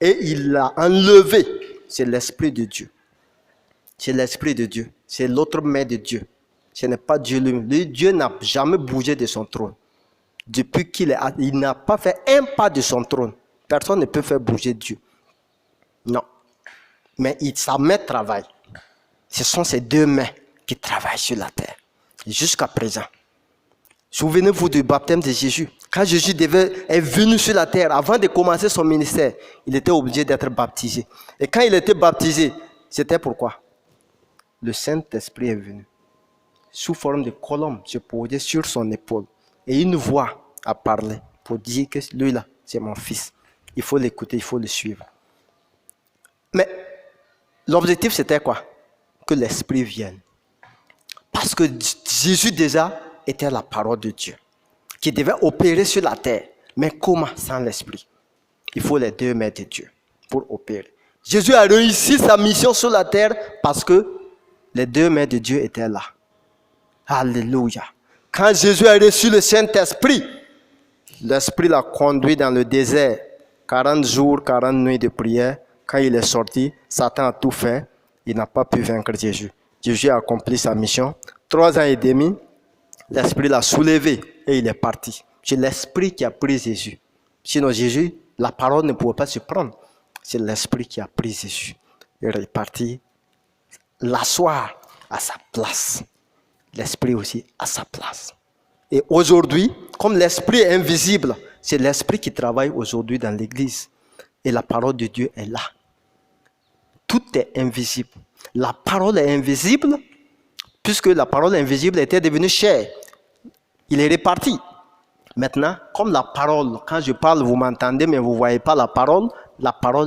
et il l'a enlevé. C'est l'Esprit de Dieu. C'est l'Esprit de Dieu. C'est l'autre main de Dieu. Ce n'est pas Dieu lui-même. Dieu n'a jamais bougé de son trône. Depuis il n'a pas fait un pas de son trône. Personne ne peut faire bouger Dieu. Non. Mais sa main travaille. Ce sont ces deux mains qui travaillent sur la terre. Jusqu'à présent. Souvenez-vous du baptême de Jésus. Quand Jésus est venu sur la terre, avant de commencer son ministère, il était obligé d'être baptisé. Et quand il était baptisé, c'était pourquoi? Le Saint-Esprit est venu. Sous forme de colombe, se posait sur son épaule. Et une voix a parlé pour dire que lui-là, c'est mon fils. Il faut l'écouter, il faut le suivre. Mais l'objectif, c'était quoi? Que l'Esprit vienne. Parce que Jésus déjà était la parole de Dieu, qui devait opérer sur la terre. Mais comment sans l'Esprit? Il faut les deux mains de Dieu pour opérer. Jésus a réussi sa mission sur la terre parce que les deux mains de Dieu étaient là. Alléluia. Quand Jésus a reçu le Saint-Esprit, l'Esprit l'a conduit dans le désert. 40 jours, 40 nuits de prière. Quand il est sorti, Satan a tout fait. Il n'a pas pu vaincre Jésus. Jésus a accompli sa mission. 3 ans et demi, l'Esprit l'a soulevé et il est parti. C'est l'Esprit qui a pris Jésus. Sinon Jésus, la parole ne pouvait pas se prendre. C'est l'Esprit qui a pris Jésus. Il est parti l'asseoir à sa place. L'Esprit aussi à sa place. Et aujourd'hui, comme l'Esprit est invisible, c'est l'Esprit qui travaille aujourd'hui dans l'Église. et la parole de Dieu est là. Tout est invisible. La parole est invisible puisque la parole invisible était devenue chair. Il est réparti. Maintenant, comme la parole, quand je parle, vous m'entendez, mais vous ne voyez pas la parole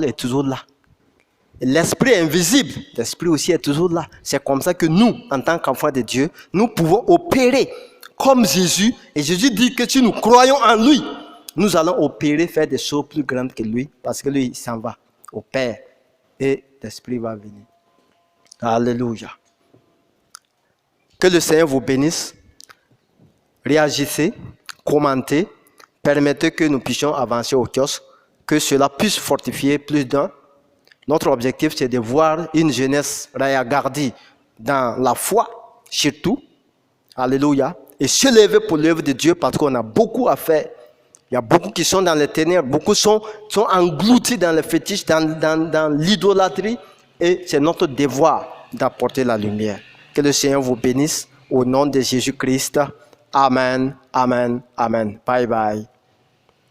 est toujours là. L'esprit est invisible, l'esprit aussi est toujours là. C'est comme ça que nous, en tant qu'enfants de Dieu, nous pouvons opérer comme Jésus. Et Jésus dit que si nous croyons en lui, nous allons opérer, faire des choses plus grandes que lui, parce que lui, il s'en va au Père et l'esprit va venir. Alléluia. Que le Seigneur vous bénisse. Réagissez, commentez, permettez que nous puissions avancer au kiosque, que cela puisse fortifier plus d'un. Notre objectif, c'est de voir une jeunesse regardée dans la foi, surtout. Alléluia. Et se lever pour l'œuvre de Dieu parce qu'on a beaucoup à faire. Il y a beaucoup qui sont dans les ténèbres, beaucoup sont engloutis dans les fétiches, dans l'idolâtrie. Et c'est notre devoir d'apporter la lumière. Que le Seigneur vous bénisse au nom de Jésus-Christ. Amen, amen, amen. Bye bye.